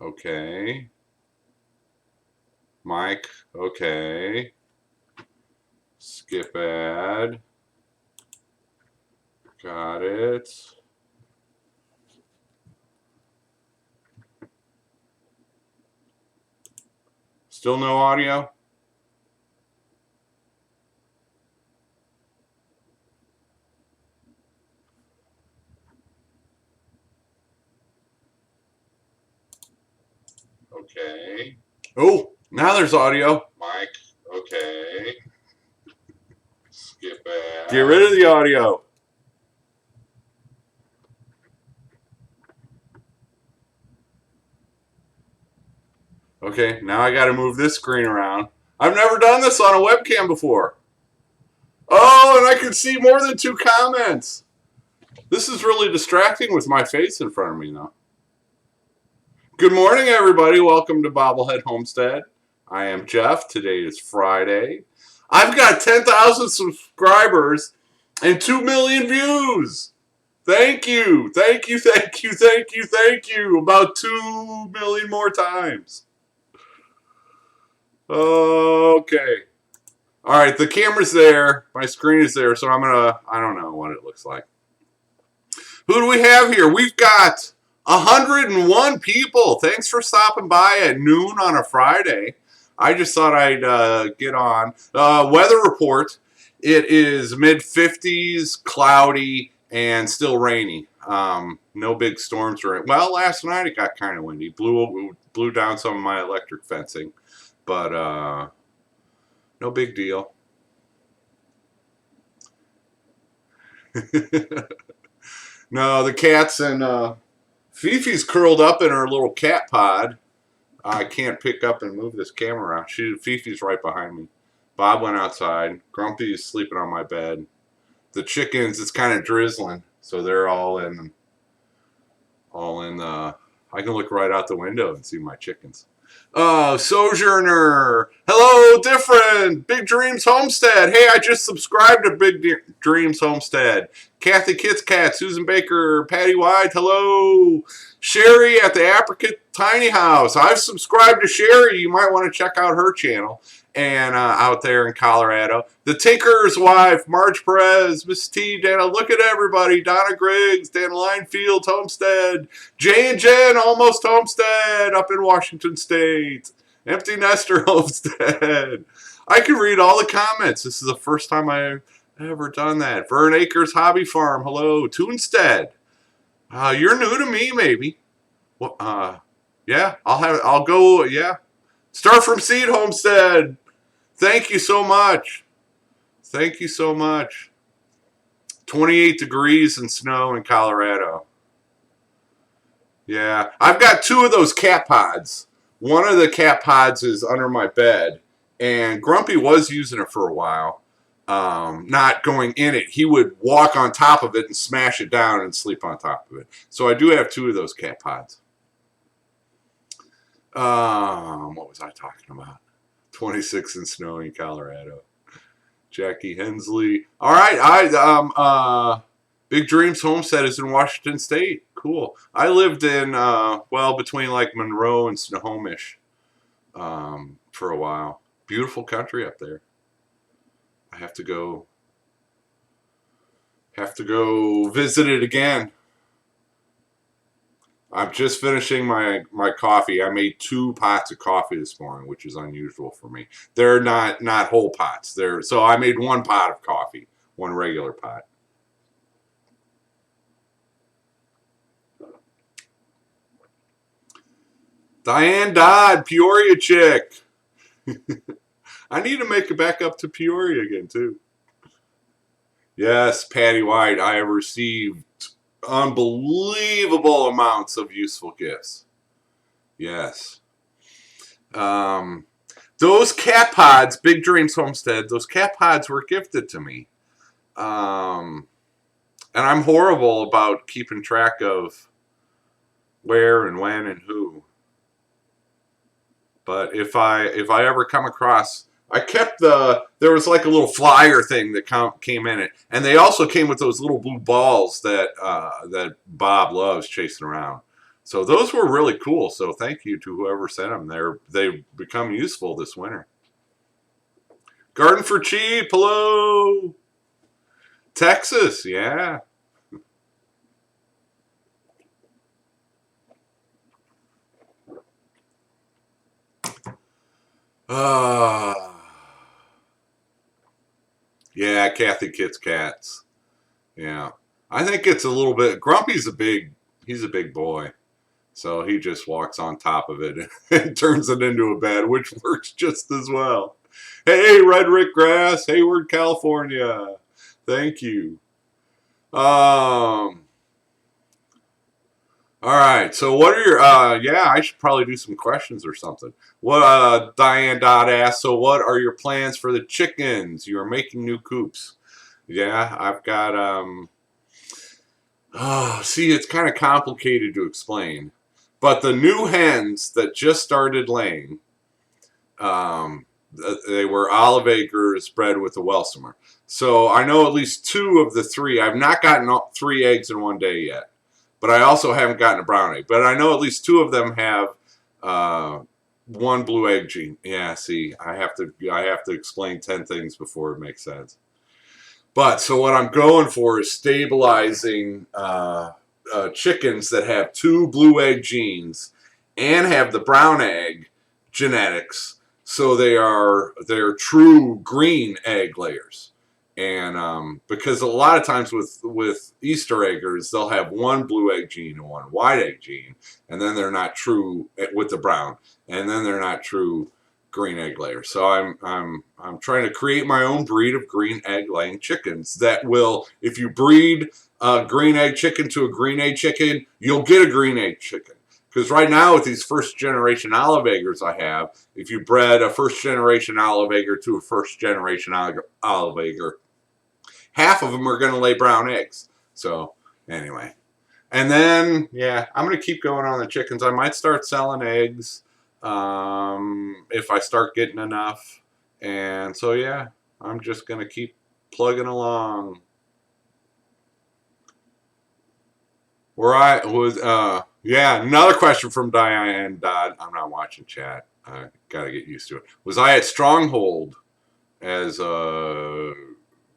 Okay. Mike. Okay. Skip ad. Got it. Still no audio? Okay. Oh, now there's audio. Mike. Okay. Skip ad. Get rid of the audio. Okay, now I got to move this screen around. I've never done this on a webcam before. Oh, and I can see more than 2 comments. This is really distracting with my face in front of me now. Good morning, everybody. Welcome to Bobblehead Homestead. I am Jeff. Today is Friday. I've got 10,000 subscribers and 2 million views. Thank you. Thank you, thank you, thank you, thank you. About 2 million more times. Okay. All right, the camera's there. My screen is there, so I'm going to, I don't know what it looks like. Who do we have here? We've got 101 people. Thanks for stopping by at noon on a Friday. I just thought I'd get on. Weather report. It is mid-50s, cloudy, and still rainy. No big storms. Well, last night it got kind of windy. Blew down some of my electric fencing. But no big deal. No, the cat's and Fifi's curled up in her little cat pod. I can't pick up and move this camera around. Fifi's right behind me. Bob went outside. Grumpy is sleeping on my bed. The chickens, it's kind of drizzling, so they're all in the. I can look right out the window and see my chickens. Sojourner. Hello, different. Big Dreams Homestead. Hey, I just subscribed to Big Dreams Homestead. Kathy Kitts Cat, Susan Baker, Patty White. Hello. Sherry at the Apricot Tiny House. I've subscribed to Sherry. You might want to check out her channel. And out there in Colorado. The Tinker's Wife, Marge Perez, Miss T, Dana, look at everybody. Donna Griggs, Dana Linefield, Homestead. Jay and Jen, Almost Homestead, up in Washington State. Empty Nester Homestead. I can read all the comments. This is the first time I've ever done that. Vern Acres Hobby Farm, hello. Toonstead. You're new to me, maybe. Well, yeah, I'll go, yeah. Start from Seed Homestead. Thank you so much. Thank you so much. 28 degrees and snow in Colorado. Yeah, I've got 2 of those cat pods. One of the cat pods is under my bed, and Grumpy was using it for a while. Not going in it. He would walk on top of it and smash it down and sleep on top of it. So I do have 2 of those cat pods. What was I talking about? 26 and snow in Colorado. Jackie Hensley. All right, Big Dreams Homestead is in Washington State. Cool. I lived in well, between like Monroe and Snohomish for a while. Beautiful country up there. I have to go visit it again. I'm just finishing my coffee. I made 2 pots of coffee this morning, which is unusual for me. They're not whole pots. So I made 1 pot of coffee, 1 regular pot. Diane Dodd, Peoria chick. I need to make it back up to Peoria again too. Yes, Patty White. I have received unbelievable amounts of useful gifts. Yes. Those cat pods, Big Dreams Homestead, those cat pods were gifted to me. And I'm horrible about keeping track of where and when and who. But if I ever come across, I kept there was like a little flyer thing that came in it, and they also came with those little blue balls that that Bob loves chasing around. So those were really cool. So thank you to whoever sent them. They've become useful this winter. Garden for cheap. Hello. Texas. Yeah. Uh, yeah, Kathy Kit's cats. Yeah. I think it's a little bit he's a big boy. So he just walks on top of it and turns it into a bed, which works just as well. Hey, Red Rick Grass, Hayward, California. Thank you. All right. So what are your yeah, I should probably do some questions or something. What Diane Dodd asked, so what are your plans for the chickens? You're making new coops. Yeah, I've got oh, see, it's kind of complicated to explain. But the new hens that just started laying, um, they were olive acres bred with a Welsumer. So I know at least two of the three. I've not gotten all 3 eggs in one day yet, but I also haven't gotten a brown egg. But I know at least two of them have one blue egg gene. Yeah, see, I have to explain 10 things before it makes sense. But so what I'm going for is stabilizing chickens that have two blue egg genes and have the brown egg genetics, so they're true green egg layers. And because a lot of times with Easter eggers, they'll have one blue egg gene and one white egg gene, and then they're not true with the brown, and then they're not true green egg layers. So I'm trying to create my own breed of green egg laying chickens that will, if you breed a green egg chicken to a green egg chicken, you'll get a green egg chicken. Because right now with these first generation olive eggers I have, if you bred a first generation olive egger to a first generation olive egger, half of them are going to lay brown eggs. So anyway, and then yeah, I'm going to keep going on the chickens. I might start selling eggs if I start getting enough. And so yeah, I'm just going to keep plugging along. Where I was, yeah, another question from Diane Dodd. I'm not watching chat. I got to get used to it. Was I at Stronghold as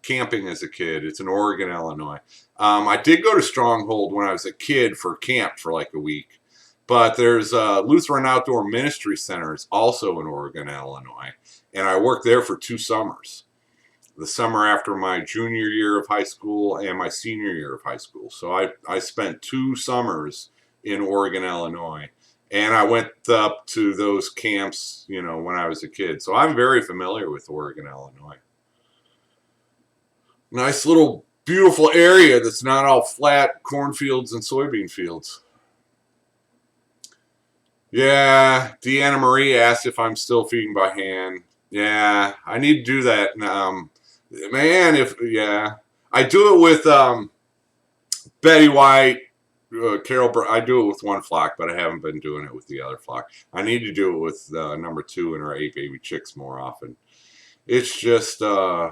camping as a kid? It's in Oregon, Illinois. I did go to Stronghold when I was a kid for camp for like a week. But there's Lutheran Outdoor Ministry Centers also in Oregon, Illinois. And I worked there for 2 summers. The summer after my junior year of high school and my senior year of high school. So I spent 2 summers in Oregon, Illinois. And I went up to those camps, you know, when I was a kid. So I'm very familiar with Oregon, Illinois. Nice little beautiful area that's not all flat cornfields and soybean fields. Yeah, Deanna Marie asked if I'm still feeding by hand. Yeah, I need to do that. Man, yeah, I do it with Betty White, Carol. I do it with one flock, but I haven't been doing it with the other flock. I need to do it with number 2 and our 8 baby chicks more often. It's just, yeah,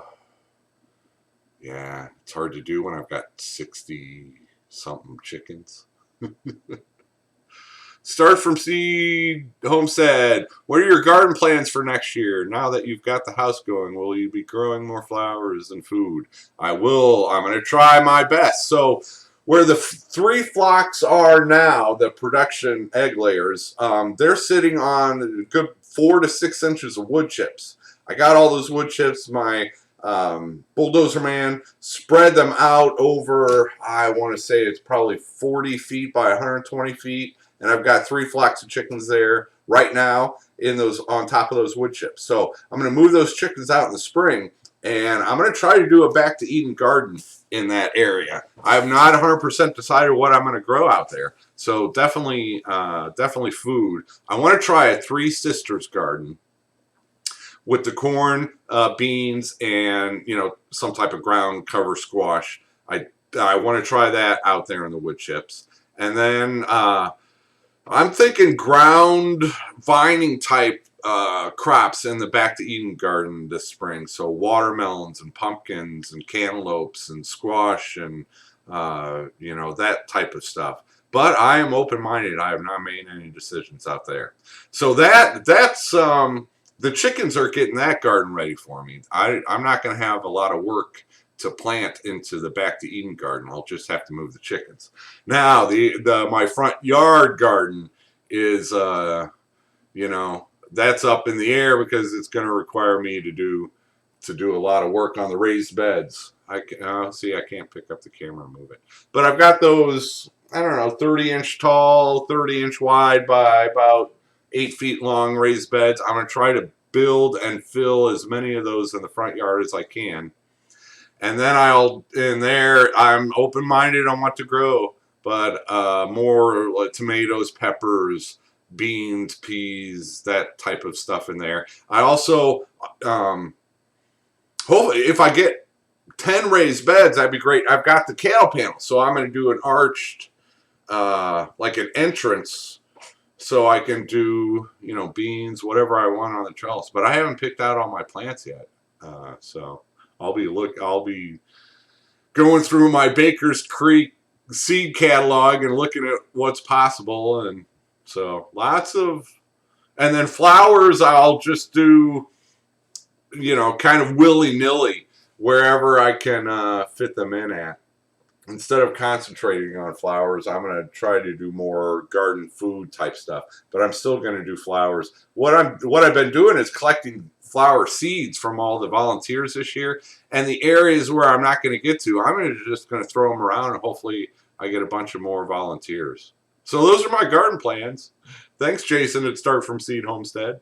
it's hard to do when I've got 60 something chickens. Start from seed, Homestead. What are your garden plans for next year? Now that you've got the house going, will you be growing more flowers and food? I will. I'm going to try my best. So where the 3 flocks are now, the production egg layers, they're sitting on a good 4 to 6 inches of wood chips. I got all those wood chips. My bulldozer man spread them out over, I want to say it's probably 40 feet by 120 feet. And I've got 3 flocks of chickens there right now in those on top of those wood chips. So I'm going to move those chickens out in the spring, and I'm going to try to do a back to Eden garden in that area. I've not 100% decided what I'm going to grow out there. So definitely food. I want to try a 3 sisters garden with the corn, beans, and some type of ground cover squash. I want to try that out there in the wood chips, and then I'm thinking ground vining type crops in the back to Eden garden this spring. So watermelons and pumpkins and cantaloupes and squash and that type of stuff. But I am open-minded. I have not made any decisions out there. So that's the chickens are getting that garden ready for me. I'm not going to have a lot of work to plant into the back to Eden garden. I'll just have to move the chickens. Now the my front yard garden is you know, that's up in the air because it's going to require me to do a lot of work on the raised beds. I can, see, I can't pick up the camera and move it, but I've got those, I don't know, 30-inch tall, 30-inch wide by about 8 feet long raised beds. I'm going to try to build and fill as many of those in the front yard as I can. And then I'm open-minded on what to grow, but more like tomatoes, peppers, beans, peas, that type of stuff in there. I also, hopefully, if I get 10 raised beds, that'd be great. I've got the cattle panel, so I'm going to do an arched, like an entrance, so I can do, beans, whatever I want on the trellis. But I haven't picked out all my plants yet, so I'll be going through my Baker's Creek seed catalog and looking at what's possible, and so and then flowers I'll just do, kind of willy-nilly wherever I can fit them in at. Instead of concentrating on flowers, I'm going to try to do more garden food type stuff, but I'm still going to do flowers. What I've been doing is collecting flower seeds from all the volunteers this year, and the areas where I'm not going to get to, I'm just going to throw them around, and hopefully I get a bunch of more volunteers. So those are my garden plans. Thanks, Jason at Start From Seed Homestead.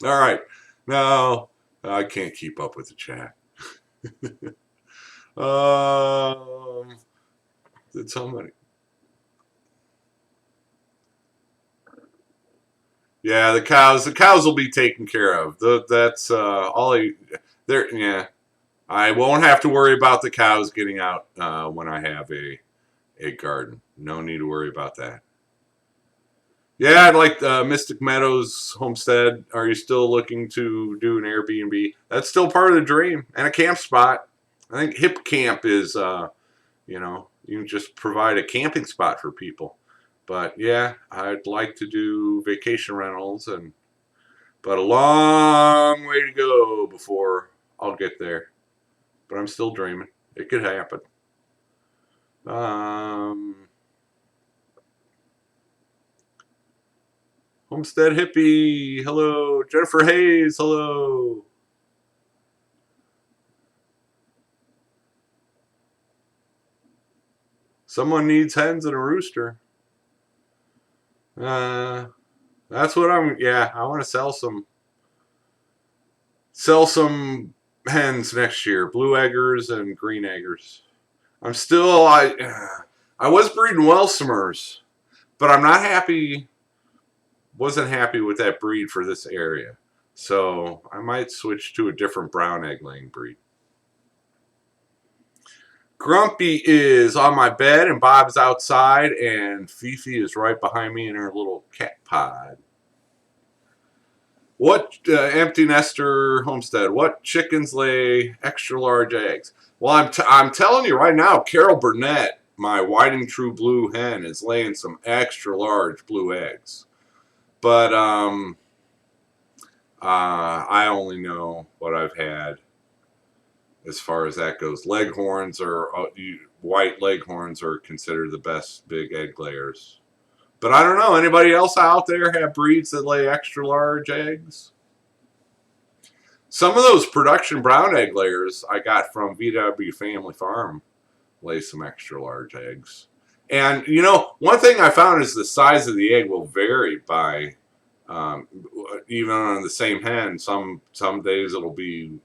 All right. Now, I can't keep up with the chat. Did somebody? Yeah, the cows. The cows will be taken care of. That's all. Yeah, I won't have to worry about the cows getting out when I have a garden. No need to worry about that. Yeah, I'd like Mystic Meadows Homestead. Are you still looking to do an Airbnb? That's still part of the dream, and a camp spot. I think Hip Camp is, you can just provide a camping spot for people. But yeah, I'd like to do vacation rentals, but a long way to go before I'll get there. But I'm still dreaming. It could happen. Homestead Hippie, hello. Jennifer Hayes, hello. Someone needs hens and a rooster. That's what I want to sell some hens next year, blue eggers and green eggers. I was breeding Welsumers, but I'm not happy. Wasn't happy with that breed for this area, so I might switch to a different brown egg laying breed. Grumpy is on my bed, and Bob's outside, and Fifi is right behind me in her little cat pod. What empty nester homestead? What chickens lay extra large eggs? Well, I'm telling you right now, Carol Burnett, my whiting true blue hen, is laying some extra large blue eggs. But I only know what I've had as far as that goes. White leghorns are considered the best big egg layers. But I don't know. Anybody else out there have breeds that lay extra large eggs? Some of those production brown egg layers I got from VW Family Farm lay some extra large eggs. And, one thing I found is the size of the egg will vary by, even on the same hen. Some days it'll be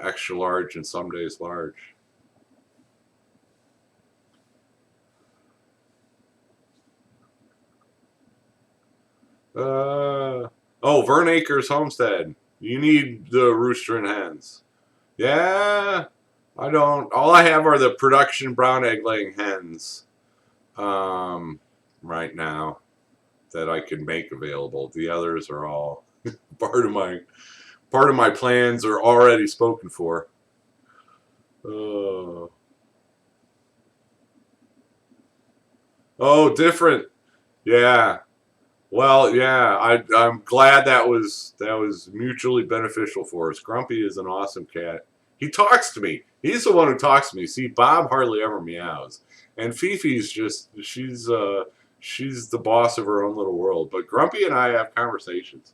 extra large and some days large. Vern Acres Homestead. You need the rooster and hens. Yeah, I don't. All I have are the production brown egg laying hens right now that I can make available. The others are all part of my plans are already spoken for. Oh, different. Yeah. Well, yeah. I'm glad that was mutually beneficial for us. Grumpy is an awesome cat. He talks to me. He's the one who talks to me. See, Bob hardly ever meows, and Fifi's just she's the boss of her own little world. But Grumpy and I have conversations.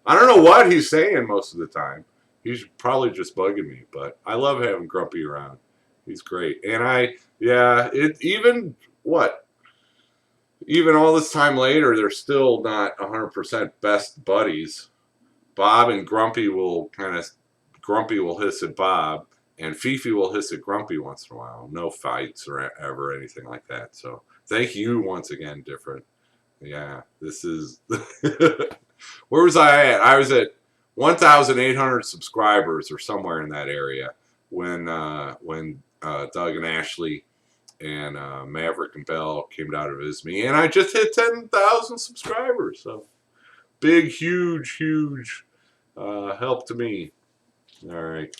I don't know what he's saying most of the time. He's probably just bugging me, but I love having Grumpy around. He's great. And yeah, it even what? Even all this time later, they're still not 100% best buddies. Bob and Grumpy will hiss at Bob, and Fifi will hiss at Grumpy once in a while. No fights or ever anything like that. So thank you once again, different. Yeah, this is. Where was I at? I was at 1,800 subscribers or somewhere in that area when Doug and Ashley and Maverick and Bell came down to visit me, and I just hit 10,000 subscribers. So big, huge, huge help to me. All right,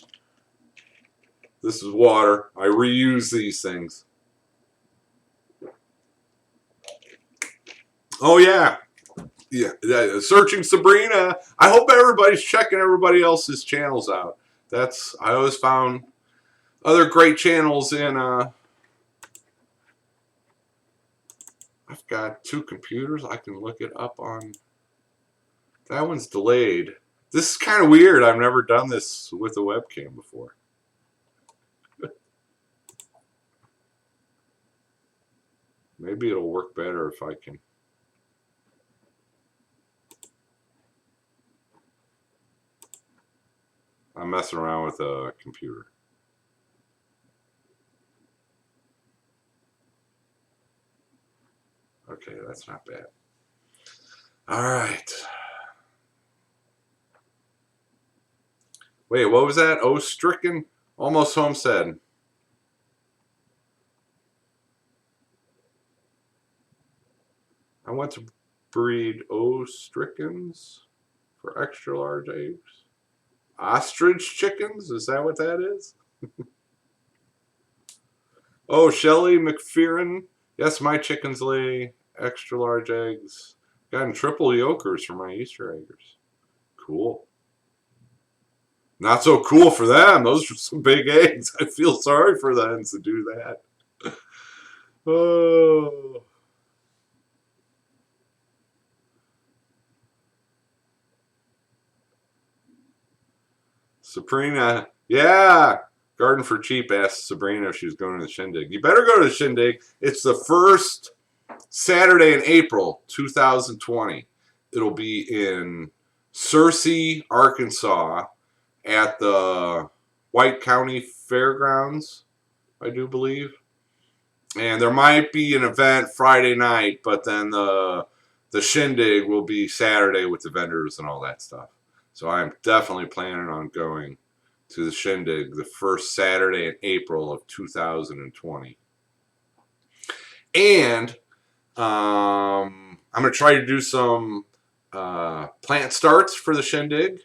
this is water. I reuse these things. Oh yeah, yeah, searching Sabrina. I hope everybody's checking everybody else's channels out. I always found other great channels in. I've got two computers. I can look it up on. That one's delayed. This is kind of weird. I've never done this with a webcam before. Maybe it'll work better if I can. I'm messing around with a computer. Okay, that's not bad. All right. Wait, what was that? Oh, stricken? Almost Homestead. I want to breed Strickens for extra large eggs. Ostrich chickens? Is that what that is? Oh, Shelly McFerrin. Yes, my chickens lay extra large eggs. Gotten triple yolkers for my Easter eggers. Cool. Not so cool for them. Those are some big eggs. I feel sorry for them to do that. Oh. Sabrina. Yeah. Garden for Cheap asked Sabrina if she was going to the Shindig. You better go to the Shindig. It's the first Saturday in April 2020. It'll be in Searcy, Arkansas at the White County Fairgrounds, I do believe. And there might be an event Friday night, but then the Shindig will be Saturday with the vendors and all that stuff. So I'm definitely planning on going to the Shindig the first Saturday in April of 2020. And I'm going to try to do some plant starts for the Shindig.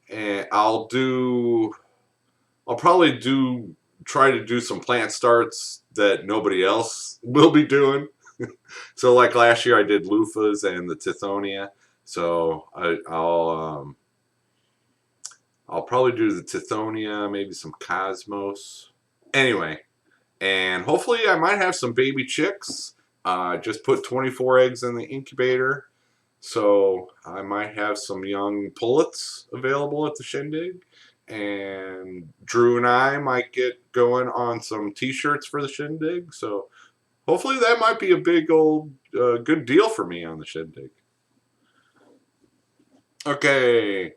And I'll probably try to do some plant starts that nobody else will be doing. So like last year I did loofahs and the Tithonia. So I'll probably do the Tithonia, maybe some Cosmos. Anyway, and hopefully I might have some baby chicks. Just put 24 eggs in the incubator. So I might have some young pullets available at the Shindig. And Drew and I might get going on some t-shirts for the Shindig. So hopefully that might be a big old good deal for me on the Shindig. Okay.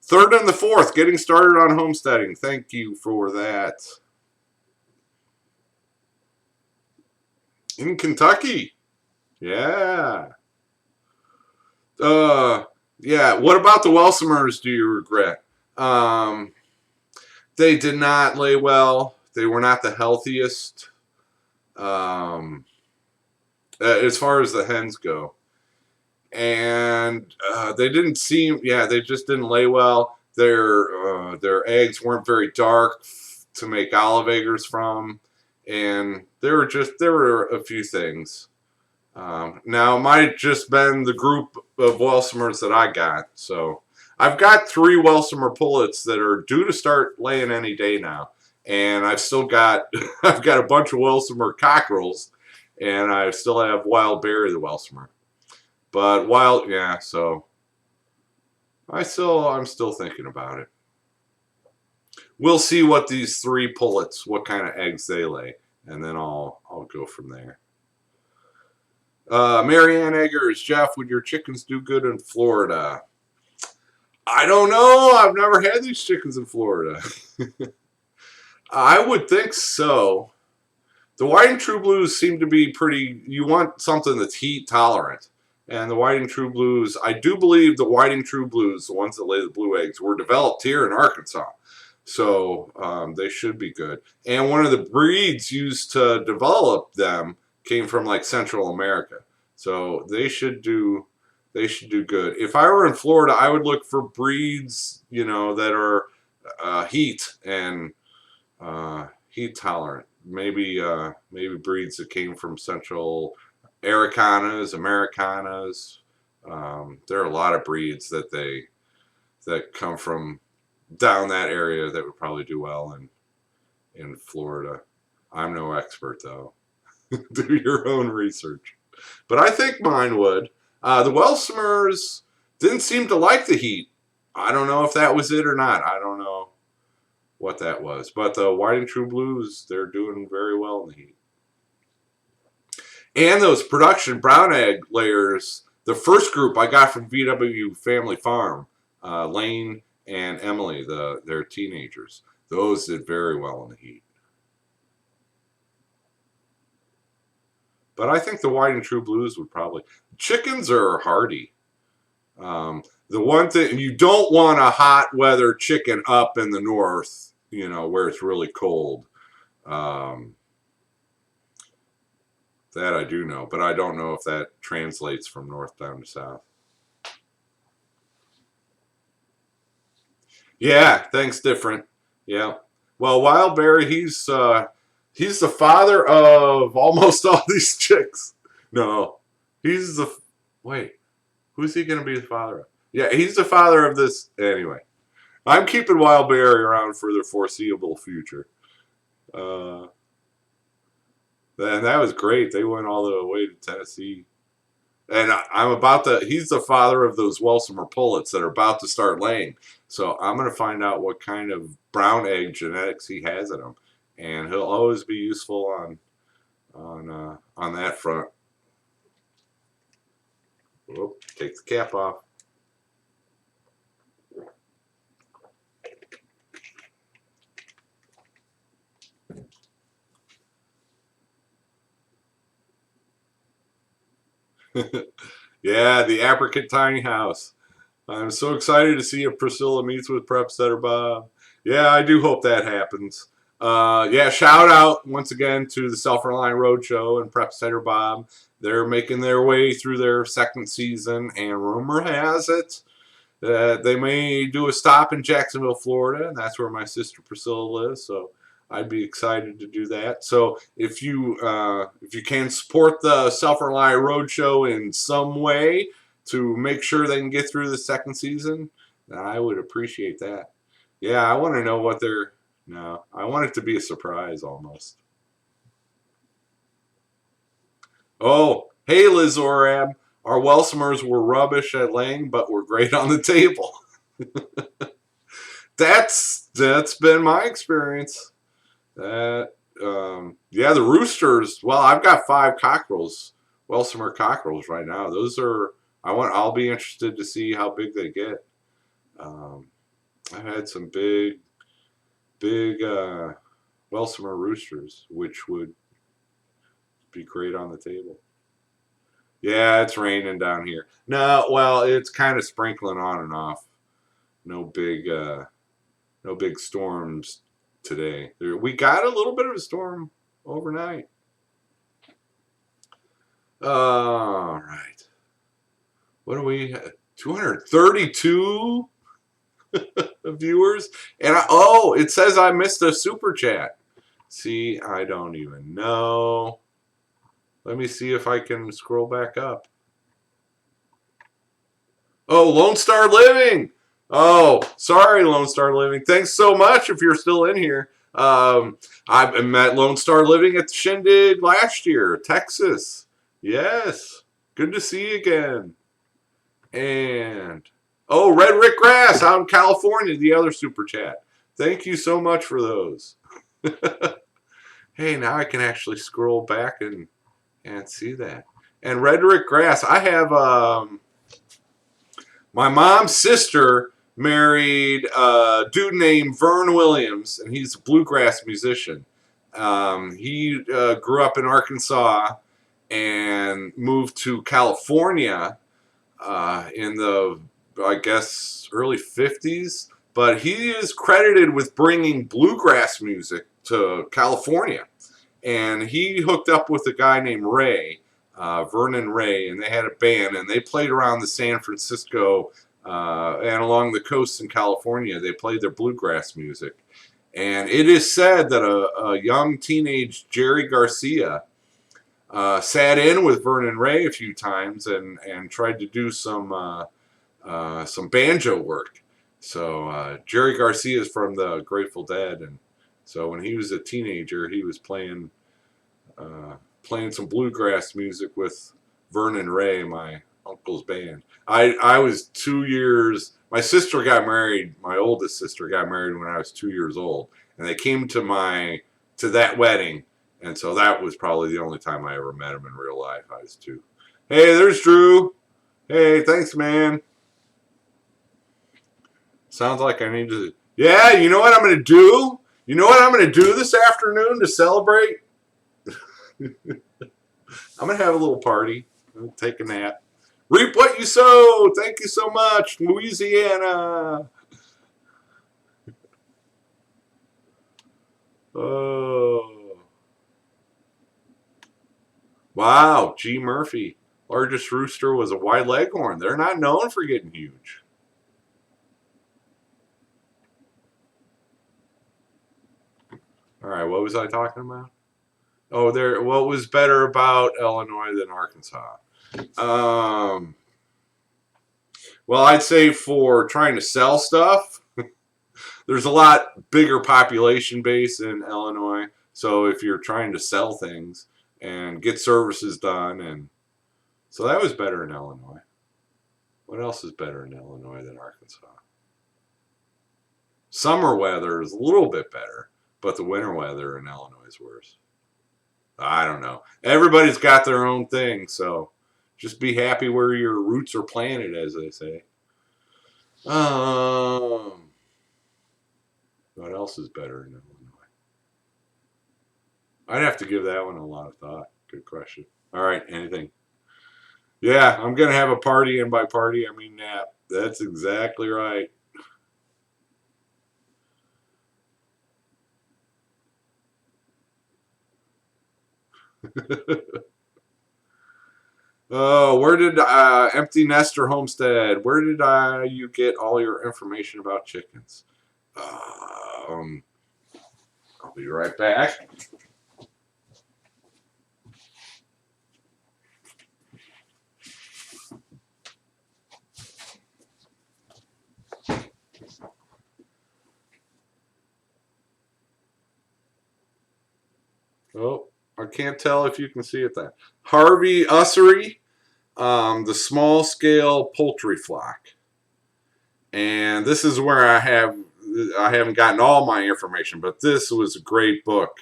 Third and the fourth, getting started on homesteading. Thank you for that. In Kentucky. Yeah. Yeah. What about the Welsumers do you regret? They did not lay well. They were not the healthiest. As far as the hens go. And they didn't seem, yeah, they just didn't lay well. Their eggs weren't very dark to make olive eggers from, and there were a few things. Now, it might have just been the group of Welsumers that I got. So I've got 3 Welsumer pullets that are due to start laying any day now. And I've still got I've got a bunch of Welsumer cockerels, and I still have Wild Berry the Welsumer. But yeah, so I'm still thinking about it. We'll see what these 3 pullets, what kind of eggs they lay, and then I'll go from there. Marianne Eggers, Jeff, would your chickens do good in Florida? I don't know. I've never had these chickens in Florida. I would think so. The Whiting True Blues seem to be pretty. You want something that's heat tolerant. And the Whiting True Blues, I do believe the Whiting True Blues, the ones that lay the blue eggs, were developed here in Arkansas. So they should be good. And one of the breeds used to develop them came from like Central America. So they should do good. If I were in Florida, I would look for breeds, that are heat and heat tolerant. Maybe breeds that came from Central Americanas. There are a lot of breeds that come from down that area that would probably do well in Florida. I'm no expert though. Do your own research. But I think mine would. The Welsumers didn't seem to like the heat. I don't know if that was it or not. I don't know what that was. But the Whiting True Blues, they're doing very well in the heat. And those production brown egg layers, the first group I got from VW Family Farm, Lane and Emily, they're teenagers. Those did very well in the heat. But I think the Whiting True Blues would probably. Chickens are hardy. The one thing, you don't want a hot weather chicken up in the north, where it's really cold. That I do know, but I don't know if that translates from north down to south. Yeah, things different. Yeah. Well, Wild Berry, he's the father of almost all these chicks. No, he's the wait. Who's he going to be the father of? Yeah, he's the father of this. Anyway, I'm keeping Wild Berry around for the foreseeable future. And that was great. They went all the way to Tennessee. And he's the father of those Welsumer pullets that are about to start laying. So I'm going to find out what kind of brown egg genetics he has in him. And he'll always be useful on that front. Whoop, take the cap off. Yeah, the apricot tiny house. I'm so excited to see if Priscilla meets with Prep Setter Bob. Yeah, I do hope that happens. Yeah, shout out once again to the Self-Reliant Roadshow and Prep Setter Bob. They're making their way through their 2nd season, and rumor has it that they may do a stop in Jacksonville, Florida, and that's where my sister Priscilla lives. So I'd be excited to do that. So if you can support the Self-Reliant Roadshow in some way to make sure they can get through the 2nd season, I would appreciate that. Yeah, I want to know what they're. No, I want it to be a surprise almost. Oh, hey Liz Orab. Our Welsumers were rubbish at laying, but were great on the table. That's been my experience. Yeah, the roosters. Well, I've got 5 cockerels, Welsumer cockerels right now. Those are. I'll be interested to see how big they get. I've had some big Welsumer roosters, which would be great on the table. Yeah, it's raining down here. No, well, it's kind of sprinkling on and off. No big storms today. We got a little bit of a storm overnight. All right. What do we have? 232 viewers, and it says I missed a super chat. See, I don't even know. Let me see if I can scroll back up. Oh, Lone Star Living. Oh, sorry, Lone Star Living. Thanks so much if you're still in here. I met Lone Star Living at the Shindig last year, Texas. Yes. Good to see you again. And, oh, Red Rick Grass out in California, the other super chat. Thank you so much for those. Hey, now I can actually scroll back and see that. And Red Rick Grass, I have my mom's sister married a dude named Vern Williams, and he's a bluegrass musician. He grew up in Arkansas and moved to California in the, I guess, early 50s. But he is credited with bringing bluegrass music to California. And he hooked up with a guy named Ray, Vernon Ray, and they had a band, and they played around the San Francisco and along the coast in California. They played their bluegrass music. And it is said that a young teenage Jerry Garcia sat in with Vernon Ray a few times and tried to do some banjo work. So Jerry Garcia is from the Grateful Dead, and so when he was a teenager, he was playing some bluegrass music with Vernon Ray, my uncle's band. I was 2 years. My sister got married. My oldest sister got married when I was 2 years old, and they came to that wedding, and so that was probably the only time I ever met him in real life. I was 2. Hey, there's Drew. Hey, thanks, man. Sounds like I need to. Yeah, you know what I'm going to do? You know what I'm going to do this afternoon to celebrate? I'm going to have a little party. I'll take a nap. Reap what you sow. Thank you so much, Louisiana. Oh. Wow, G. Murphy. Largest rooster was a white leghorn. They're not known for getting huge. All right, what was I talking about? Oh, what was better about Illinois than Arkansas? Well, I'd say for trying to sell stuff, there's a lot bigger population base in Illinois. So if you're trying to sell things and get services done, and so that was better in Illinois. What else is better in Illinois than Arkansas? Summer weather is a little bit better, but the winter weather in Illinois is worse. I don't know. Everybody's got their own thing, so just be happy where your roots are planted, as they say. What else is better in Illinois? I'd have to give that one a lot of thought. Good question. All right, anything? Yeah, I'm going to have a party, and by party, I mean nap. That's exactly right. Oh, where did Empty Nester Homestead? Where did you get all your information about chickens? I'll be right back. Oh, I can't tell if you can see it then. Harvey Ussery, the small scale poultry flock. And this is where I haven't gotten all my information, but this was a great book.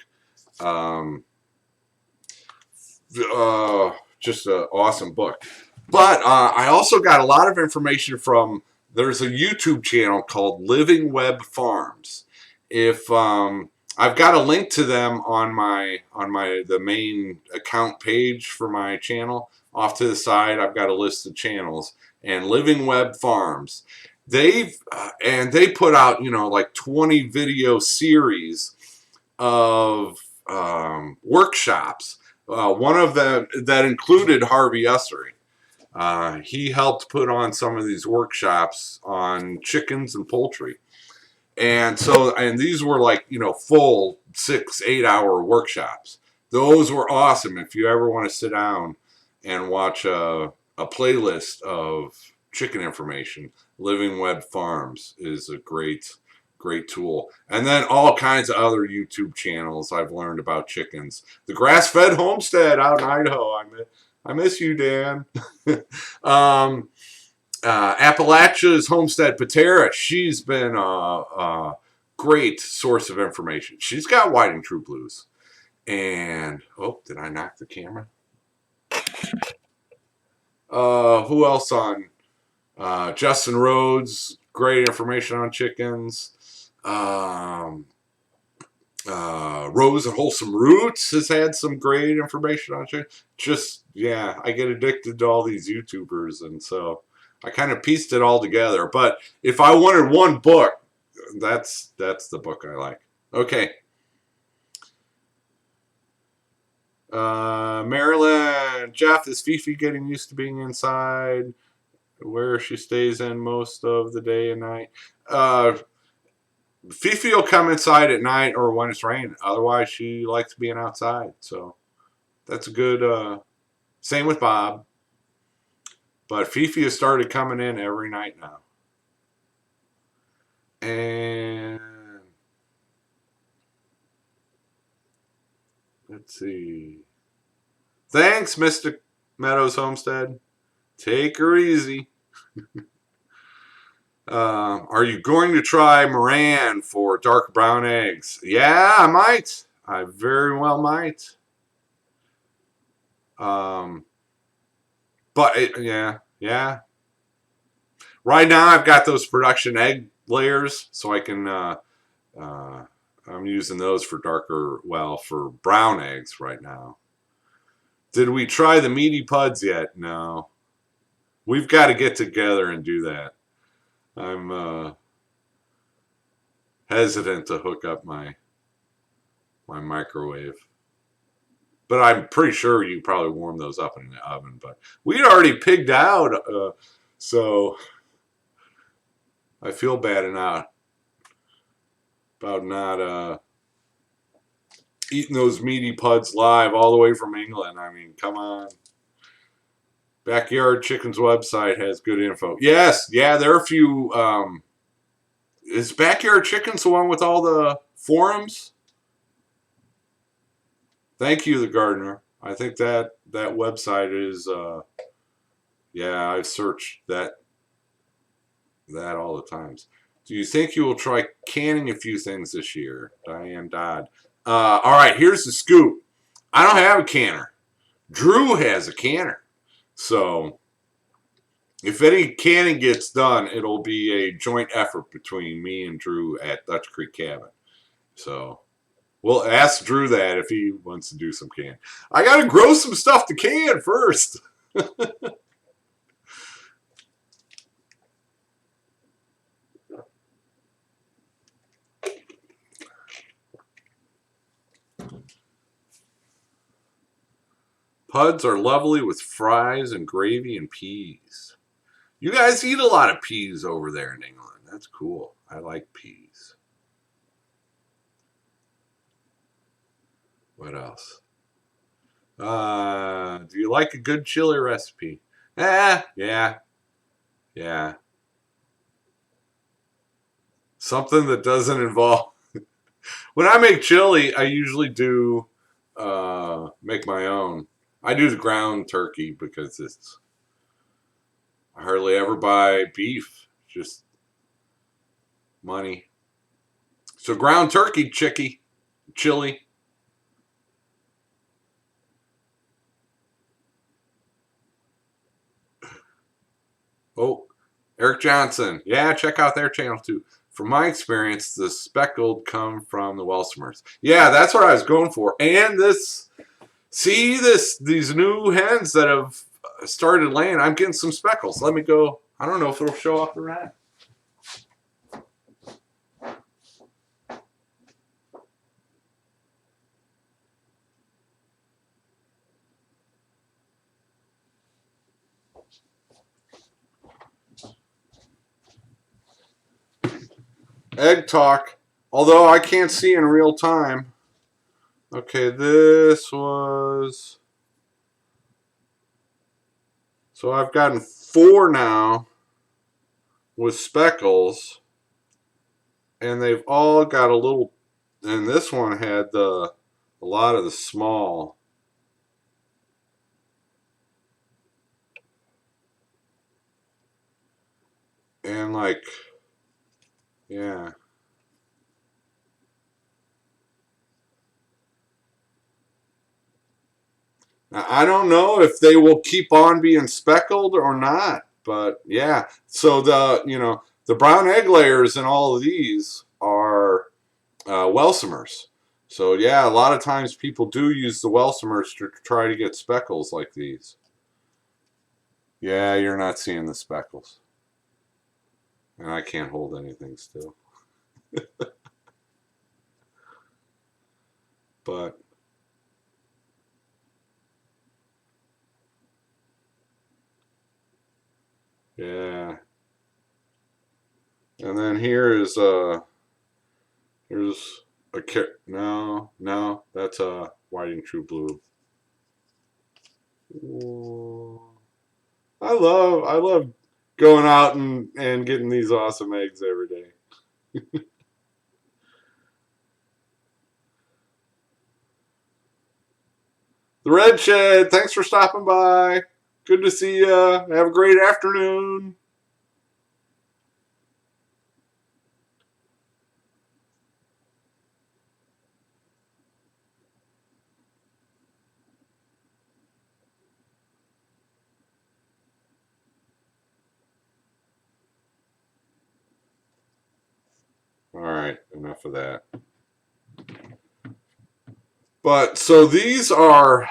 Just an awesome book. But I also got a lot of information from, there's a YouTube channel called Living Web Farms. If I've got a link to them on the main account page for my channel. Off to the side, I've got a list of channels, and Living Web Farms. They put out, like 20 video series of workshops. One of them that included Harvey Ussery. He helped put on some of these workshops on chickens and poultry. And these were like, full 6-8 hour workshops. Those were awesome. If you ever want to sit down and watch a playlist of chicken information, Living Web Farms is a great tool. And then all kinds of other YouTube channels I've learned about chickens. The Grass-Fed Homestead out in Idaho. I miss you, Dan. Appalachia's Homestead Patera. She's been a great source of information. She's got white and true blues. And, oh, did I knock the camera? Who else on? Justin Rhodes, great information on chickens. Rose and Wholesome Roots has had some great information on chickens. Just, yeah, I get addicted to all these YouTubers, and so I kind of pieced it all together. But if I wanted one book, that's the book I like. Okay. Maryland, Jeff, is Fifi getting used to being inside where she stays in most of the day and night? Fifi will come inside at night or when it's raining. Otherwise, she likes being outside. So that's a good, same with Bob. But Fifi has started coming in every night now. And let's see. Thanks, Mr. Meadows Homestead. Take her easy. Are you going to try Moran for dark brown eggs? Yeah, I might. I very well might. But yeah. Right now, I've got those production egg layers, so I can. I'm using those for darker, well, for brown eggs right now. Did we try the meaty puds yet? No. We've got to get together and do that. I'm hesitant to hook up my microwave. But I'm pretty sure you probably warm those up in the oven. But we'd already pigged out, so I feel bad about not eating those meaty puds live all the way from England. I mean, come on. Backyard Chicken's website has good info. Yes, yeah, there are a few. Is Backyard Chicken's the one with all the forums? Thank you, the gardener. I think that website is. Yeah, I've searched that all the times. Do you think you will try canning a few things this year? Diane Dodd. All right, here's the scoop. I don't have a canner. Drew has a canner. So, if any canning gets done, it'll be a joint effort between me and Drew at Dutch Creek Cabin. So, we'll ask Drew that if he wants to do some canning. I got to grow some stuff to can first. Puds are lovely with fries and gravy and peas. You guys eat a lot of peas over there in England. That's cool. I like peas. What else? Do you like a good chili recipe? Yeah. Something that doesn't involve... When I make chili, I usually do make my own. I do the ground turkey because I hardly ever buy beef. Just money. So ground turkey, chili. Oh, Eric Johnson. Yeah, check out their channel too. From my experience, the speckled come from the Welsumers. Yeah, that's what I was going for. And these new hens that have started laying, I'm getting some speckles. Let me go. I don't know if it'll show up or not. Egg talk. Although I can't see in real time. Okay, this was... So I've gotten 4 now with speckles. And they've all got a little... And this one had a lot of the small... And like, yeah. Now, I don't know if they will keep on being speckled or not, but yeah. So the brown egg layers in all of these are Welsumers. So yeah, a lot of times people do use the Welsumers to try to get speckles like these. Yeah, you're not seeing the speckles. And I can't hold anything still. But yeah. And then here's here's a no, that's a whiting true blue. Ooh. I love going out and getting these awesome eggs every day. The Red Shed, thanks for stopping by. Good to see you. Have a great afternoon. All right, enough of that. But so these are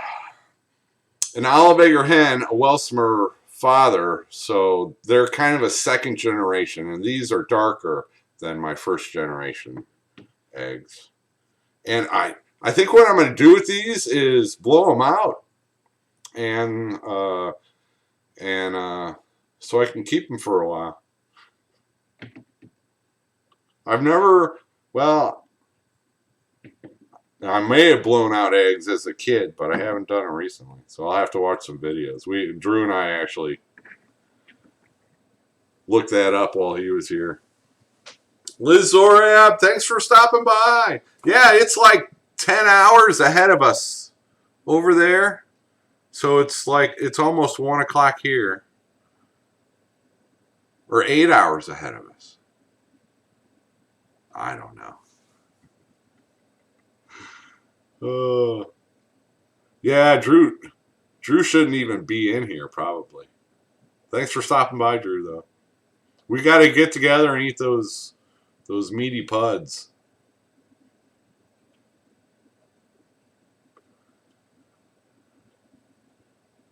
an olive egg or hen, a Welsumer father, so they're kind of a second generation, and these are darker than my first generation eggs. And I think what I'm going to do with these is blow them out, and so I can keep them for a while. I've never, well, I may have blown out eggs as a kid, but I haven't done it recently. So I'll have to watch some videos. Drew and I actually looked that up while he was here. Liz Zorab, thanks for stopping by. Yeah, it's like 10 hours ahead of us over there. So it's almost 1 o'clock here. Or 8 hours ahead of us. I don't know. Yeah, Drew shouldn't even be in here, probably. Thanks for stopping by, Drew, though. We got to get together and eat those meaty puds.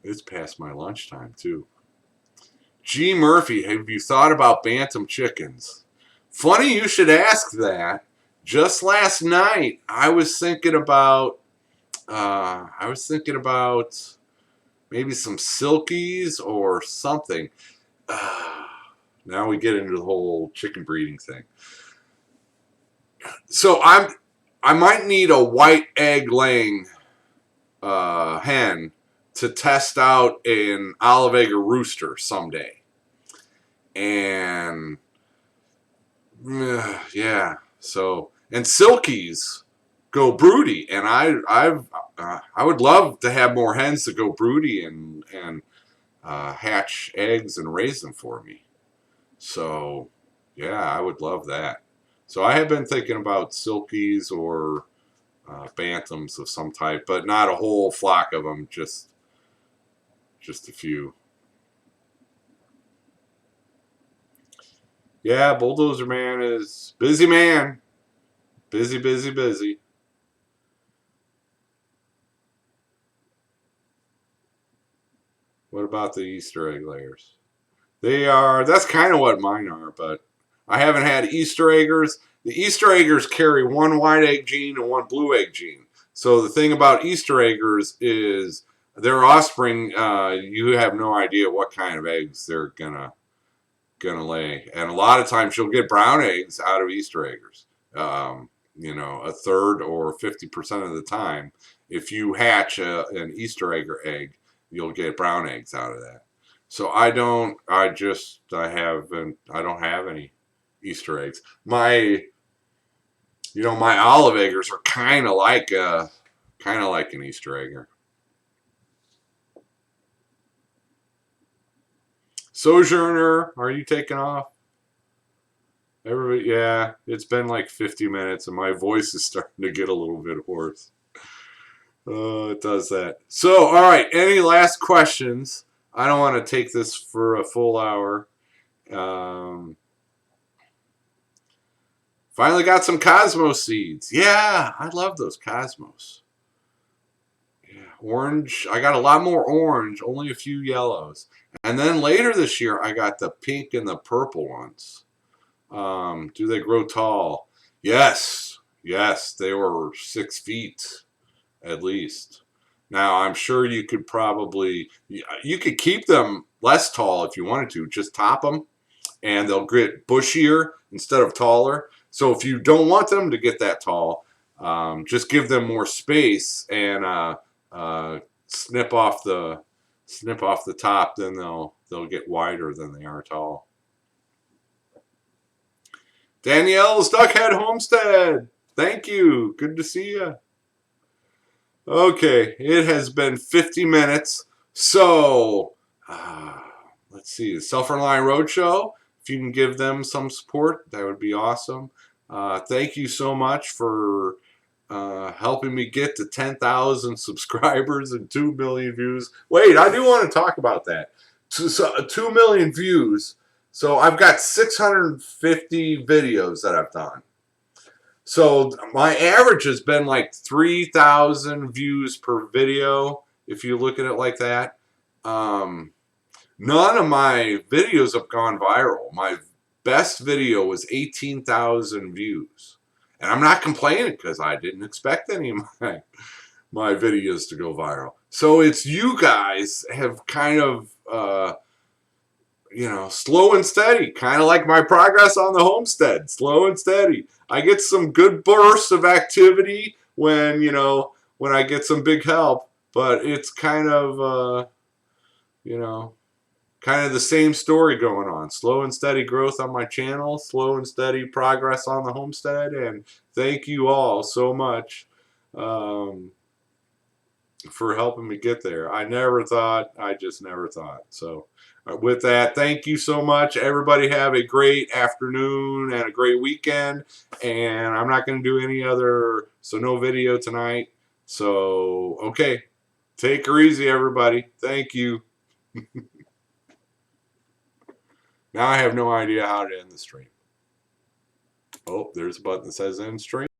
It's past my lunchtime, too. G. Murphy, have you thought about bantam chickens? Funny you should ask that. Just last night, I was thinking about maybe some silkies or something. Now we get into the whole chicken breeding thing. So I might need a white egg laying hen to test out an olive egg or rooster someday. And yeah, so and silkies go broody, and I would love to have more hens that go broody and hatch eggs and raise them for me. So yeah, I would love that. So I have been thinking about silkies or bantams of some type, but not a whole flock of them, just a few. Yeah, Bulldozer Man is busy man. Busy, busy, busy. What about the Easter egg layers? That's kind of what mine are, but I haven't had Easter eggers. The Easter eggers carry one white egg gene and one blue egg gene. So the thing about Easter eggers is their offspring, you have no idea what kind of eggs they're gonna lay, and a lot of times you'll get brown eggs out of Easter eggers. you know, a third or 50% of the time, if you hatch an Easter egg or egg, you'll get brown eggs out of that. So I don't have any Easter eggs. My my olive eggers are kind of like an Easter egg. Sojourner, are you taking off? Everybody, yeah, it's been like 50 minutes and my voice is starting to get a little bit hoarse. It does that. So, all right, any last questions? I don't want to take this for a full hour. Um, Finally got some Cosmos seeds. Yeah, I love those Cosmos. Yeah, orange. I got a lot more orange, only a few yellows. And then later this year, I got the pink and the purple ones. Do they grow tall? Yes, yes, they were 6 feet at least. Now I'm sure you could keep them less tall if you wanted to. Just top them, and they'll get bushier instead of taller. So if you don't want them to get that tall, just give them more space and snip off the top. Then they'll get wider than they are tall. Danielle's Duckhead Homestead. Thank you. Good to see you. Okay, it has been 50 minutes. So, let's see. The Self Reliant Roadshow. If you can give them some support, that would be awesome. Thank you so much for helping me get to 10,000 subscribers and 2 million views. Wait, I do want to talk about that. 2 million views. So I've got 650 videos that I've done. So my average has been like 3,000 views per video, if you look at it like that. None of my videos have gone viral. My best video was 18,000 views. And I'm not complaining because I didn't expect any of my videos to go viral. So it's you guys have kind of slow and steady, kind of like my progress on the homestead, slow and steady. I get some good bursts of activity when I get some big help, but it's kind of the same story going on. Slow and steady growth on my channel, slow and steady progress on the homestead, and thank you all so much for helping me get there. I just never thought. So with that, thank you so much. Everybody have a great afternoon and a great weekend. And I'm not going to do no video tonight. So, okay. Take her easy, everybody. Thank you. Now I have no idea how to end the stream. Oh, there's a button that says end stream.